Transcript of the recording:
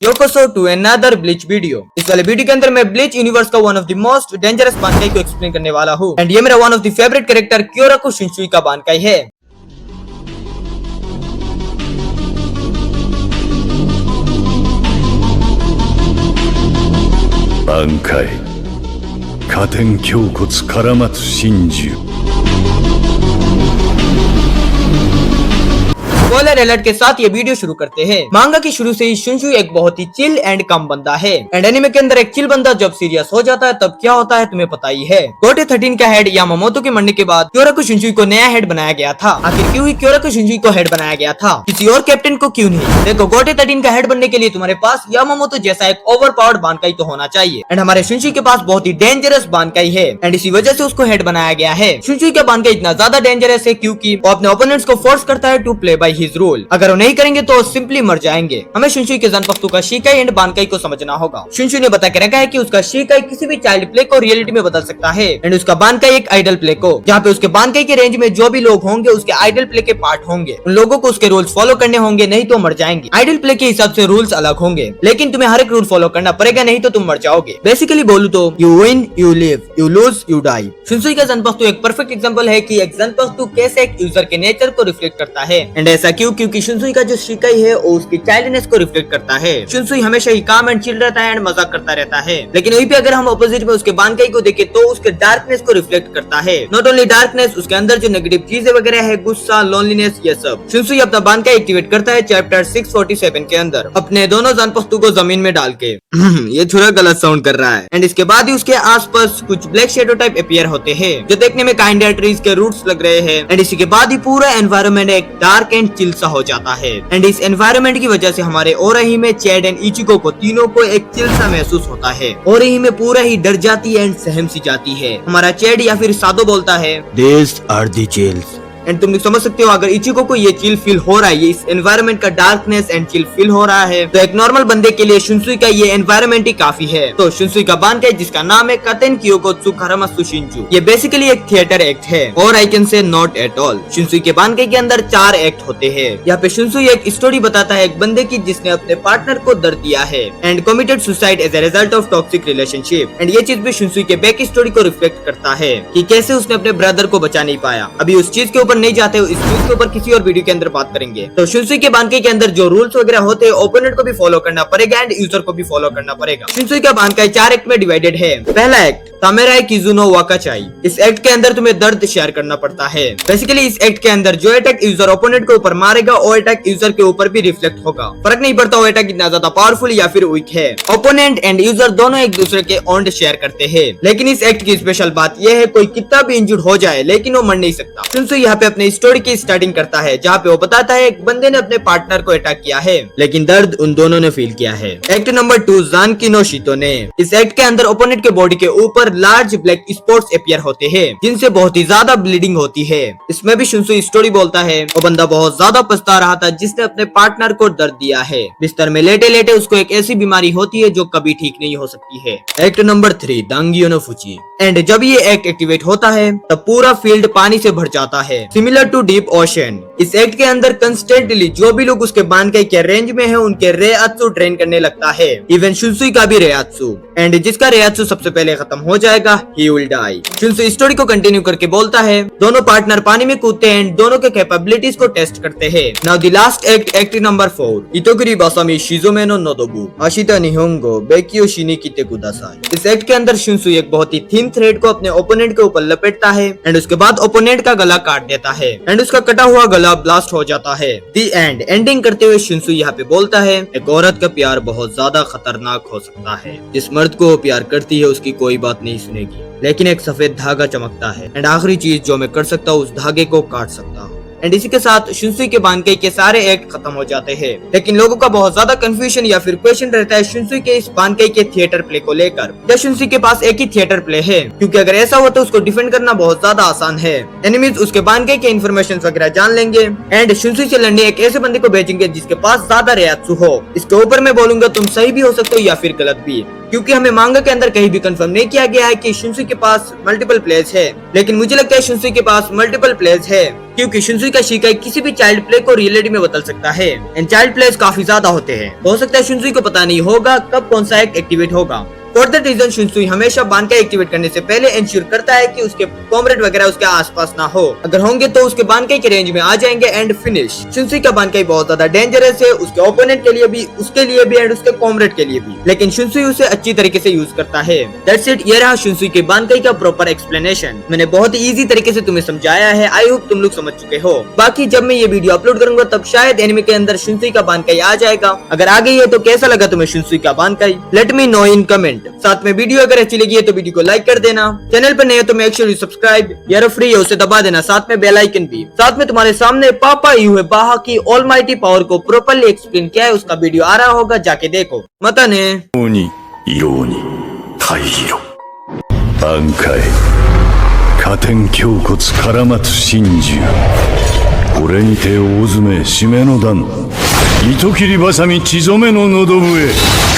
योकोसो to another Bleach video. इस वाले video के अंदर मैं ब्लीच यूनिवर्स का one of the most dangerous बानकाई को एक्सप्लेन करने वाला हूँ। एंड ये मेरा one of the favourite character Kyoraku Shunsui का बानकाई है। बानकाई 下天胸骨から松真珠 स्पॉइलर अलर्ट के साथ ये वीडियो शुरू करते हैं। मांगा की शुरू से ही शिनसुई एक बहुत ही चिल एंड कम बंदा है। एंड एनिमे के अंदर एक चिल बंदा जब सीरियस हो जाता है तब क्या होता है तुम्हें पता ही है। गोटे 13 का हेड यामामोतो के मरने के बाद क्योराको शिनसुई को नया हेड बनाया गया था। आखिर क्यों ही क्योराको शिनसुई को हेड बनाया गया था, किसी और कैप्टन को क्यों नहीं? देखो, गोटे 13 का हेड बनने के लिए तुम्हारे पास यामामोतो जैसा एक ओवर पावर्ड बानकाई तो होना चाहिए। एंड हमारे शिनसुई के पास बहुत ही डेंजरस बानकाई है एंड इसी वजह से उसको हेड बनाया गया है। शिनसुई का बानकाई इतना ज्यादा डेंजरस है क्योंकि वो अपने ओपोनेंट्स को फोर्स करता है to play by his rule. अगर वो नहीं करेंगे तो सिंपली मर जाएंगे। हमें शिनसुई के जनपक्तु का शिकाई एंड बानकाई को समझना होगा। शिनसुई ने बता के रखा है कि उसका शिकाई किसी भी चाइल्ड प्ले को रियलिटी में बदल सकता है एंड उसका बानकाई एक आइडल प्ले को, जहाँ पे उसके बानकाई के रेंज में जो भी लोग होंगे उसके आइडल प्ले के पार्ट होंगे। उन लोगों को उसके रूल्स फॉलो करने होंगे, नहीं तो मर जाएंगे। आइडल प्ले के हिसाब से रूल्स अलग होंगे, लेकिन तुम्हें हर एक रूल फॉलो करना पड़ेगा, नहीं तो तुम मर जाओगे। बेसिकली बोलूं तो you win, you live, you lose, you die. Shunsui का जनपक्तु एक परफेक्ट एग्जांपल है कि एक जनपक्तु कैसे एक यूजर के नेचर को रिफ्लेक्ट करता है। एंड ऐसा क्यों? क्योंकि शिनसुई का जो शिकाई है वो उसकी चाइल्डनेस को रिफ्लेक्ट करता है। शिनसुई हमेशा ही काम एंड चिल रहता है एंड मजाक करता रहता है, लेकिन वहीं पे अगर हम अपोजिट में उसके बानकाई को देखें तो उसके डार्कनेस को रिफ्लेक्ट करता है। नॉट ओनली डार्कनेस, उसके अंदर जो नेगेटिव चीजें वगैरह है, गुस्सा, लोनलीनेस, ये सब शिनसुई अपना बानकाई एक्टिवेट करता है चैप्टर 647 के अंदर अपने दोनों जानपस्तु को जमीन में डाल के। ये थोड़ा गलत साउंड कर रहा है। एंड इसके बाद ही उसके आसपास कुछ ब्लैक शेडो टाइप अपीयर होते हैं जो देखने में काइंडर ट्रीज के रूट्स लग रहे हैं। एंड इसी के बाद ही पूरा एनवायरनमेंट एक डार्क एंड चिल सा हो जाता है। एंड इस एनवायरनमेंट की वजह से हमारे ओराही में चैड एंड इचिको को तीनों को एक चिल सा महसूस होता है। ओराही में पूरा ही डर जाती एंड सहम सी जाती है। हमारा चैड या फिर सादो बोलता है These are the jails. And तुम समझ सकते हो अगर इचिको को ये चिल फील हो रहा है, ये इस एनवायरनमेंट का डार्कनेस एंड चिल फील हो रहा है, तो एक नॉर्मल बंदे के लिए शिनसुई का ये एनवायरनमेंट ही काफी है। तो शिनसुई का बानकाई जिसका नाम है कातेन क्योकोत्सु कारामात्सु शिनजू, ये बेसिकली एक थिएटर एक्ट है और I can say not at all. Shunsui के बानकाई के अंदर 4 एक्ट होते हैं। यहाँ पे शिनसुई एक स्टोरी बताता है एक बंदे की जिसने अपने पार्टनर को दर्द दिया है and committed suicide as a result of toxic relationship. And ये चीज भी शिनसुई के बैक स्टोरी को रिफ्लेक्ट करता है कि कैसे उसने अपने ब्रदर को बचा नहीं पाया। अभी उस चीज के ऊपर नहीं जाते, इस के ऊपर किसी और वीडियो के अंदर बात करेंगे। तो शिनसुई के बानकाई के अंदर जो रूल्स वगैरह होते हैं ओपोनेंट को भी फॉलो करना पड़ेगा एंड यूजर को भी फॉलो करना पड़ेगा। शिनसुई का बानकाई 4 एक्ट में डिवाइडेड है। पहला एक्ट तामेराई किजुनो वाकाचाई। इस एक्ट के अंदर तुम्हें दर्द शेयर करना पड़ता है। बेसिकली इस एक्ट के अंदर जो अटैक यूजर ओपोनेंट के ऊपर मारेगा वो अटैक यूजर के ऊपर भी रिफ्लेक्ट होगा। फर्क नहीं पड़ता वो अटैक कितना ज्यादा पावरफुल या फिर वीक है। ओपोनेंट एंड यूजर दोनों एक दूसरे के ऑन्ड शेयर करते हैं। लेकिन इस एक्ट की स्पेशल बात यह है कोई कितना भी इंजर्ड हो जाए लेकिन वो मर नहीं सकता। शिनसुई यहाँ पे अपनी स्टोरी की स्टार्टिंग करता है जहाँ पे वो बताता है एक बंदे ने अपने पार्टनर को अटैक किया है लेकिन दर्द उन दोनों ने फील किया है। एक्ट नंबर 2 जानकी नो शितो ने। इस एक्ट के अंदर ओपोनेंट के बॉडी के ऊपर लार्ज ब्लैक स्पॉट्स अपीयर होते हैं जिनसे बहुत ही ज्यादा ब्लीडिंग होती है। इसमें भी शिनसुई स्टोरी बोलता है वो बंदा बहुत ज्यादा पछता रहा था जिसने अपने पार्टनर को दर्द दिया है। बिस्तर में लेटे लेटे उसको एक ऐसी बीमारी होती है जो कभी ठीक नहीं हो सकती है। एक्ट नंबर 3 दांगियो नो फुची। एंड जब ये एक्ट एक्टिवेट होता है तब पूरा फील्ड पानी से भर जाता है, सिमिलर टू डीप ओशन। इस एक्ट के अंदर कंस्टेंटली जो भी लोग उसके बानकाई के रेंज में है उनके रेआत्सु ड्रेन करने लगता है, इवन शिनसुई का भी रेआत्सु। एंड जिसका रेआत्सु सबसे पहले खत्म हो जाएगा ही विल डाई। शिनसुई स्टोरी को कंटिन्यू करके बोलता है दोनों पार्टनर पानी में कूदते हैं एंड दोनों के कैपेबिलिटीज को टेस्ट करते हैं। Now the last act, act number 4 इतोकुरी बासामी शिजोमे नो नोदोबु आशिता निहोंगो बेकियो शिनिकिते कुदासाई। इस एक्ट के अंदर शिनसुई एक बहुत ही थिन थ्रेड को अपने ओपोनेंट के ऊपर लपेटता है एंड उसके बाद ओपोनेंट का गला काट देता है एंड उसका कटा हुआ गला ब्लास्ट हो जाता है। दी एंड। एंडिंग करते हुए शिनसुई यहाँ पे बोलता है एक औरत का प्यार बहुत ज्यादा खतरनाक हो सकता है। जिस मर्द को प्यार करती है उसकी कोई बात नहीं सुनेगी, लेकिन एक सफेद धागा चमकता है एंड आखिरी चीज जो मैं कर सकता हूँ उस धागे को काट सकता हूँ। एंड इसी के साथ शिनसुई के बानकाई के सारे एक्ट खत्म हो जाते हैं। लेकिन लोगों का बहुत ज्यादा कंफ्यूजन या फिर क्वेश्चन रहता है शिनसुई के इस बानकाई के थिएटर प्ले को लेकर। क्या शिनसुई के पास एक ही थिएटर प्ले है? क्योंकि अगर ऐसा हो तो उसको डिफेंड करना बहुत ज्यादा आसान है। एनिमीज उसके बानकाई के इन्फॉर्मेशन वगैरह जान लेंगे एंड शिनसुई से लड़ने एक ऐसे बंदे को भेजेंगे जिसके पास ज्यादा रेआत्सु हो। इसके ऊपर मैं बोलूंगा तुम सही भी हो सकते हो या फिर गलत भी, क्योंकि हमें मांगा के अंदर कहीं भी कंफर्म नहीं किया गया है कि शिन्सुई के पास मल्टीपल प्लेस है, लेकिन मुझे लगता है शिन्सुई के पास मल्टीपल प्लेस है, क्योंकि शिन्सुई का शिकाई किसी भी चाइल्ड प्ले को रियलिटी में बदल सकता है एंड चाइल्ड प्लेस काफी ज्यादा होते हैं। हो सकता है शिन्सुई को पता नहीं होगा कब कौन सा एक्ट एक्टिवेट होगा। फॉर दैट रीजन शिन्सुई हमेशा बानकाई एक्टिवेट करने से पहले इंश्योर करता है कि उसके कॉमरेड वगैरह उसके आसपास ना हो, अगर होंगे तो उसके बानकाई के रेंज में आ जाएंगे एंड फिनिश। शिन्सुई का बानकाई बहुत ज्यादा डेंजरस है, उसके ओपोनेंट के लिए भी, उसके लिए भी एंड उसके कॉमरेड के लिए भी, लेकिन शिन्सुई उसे अच्छी तरीके से यूज करता है। दैट्स इट, ये रहा शिन्सुई के बानकाई का प्रॉपर एक्सप्लेनेशन। मैंने बहुत ही इजी तरीके से तुम्हें समझाया है, आई होप तुम लोग समझ चुके हो। बाकी जब मैं ये वीडियो अपलोड करूंगा तब शायद एनिमे के अंदर शिन्सुई का बानकाई आ जाएगा। अगर आ गई है तो कैसा लगा तुम्हें शिन्सुई का बानकाई, let me know in comment. साथ में वीडियो अगर अच्छी लगी है तो वीडियो को लाइक कर देना, चैनल पर नए हो तो मेक श्योर यू सब्सक्राइब, यार फ्री है उसे दबा देना, साथ में बेल आइकन भी। साथ में तुम्हारे सामने पापा यूए बाहा की ऑलमाइटी पावर को प्रॉपर्ली एक्सप्लेन किया है, उसका वीडियो आ रहा होगा, जाके देखो। मता ने に色に太陽暗海加点胸骨絡松真珠これにて大詰め締めの段糸切りばさみ血染めの喉笛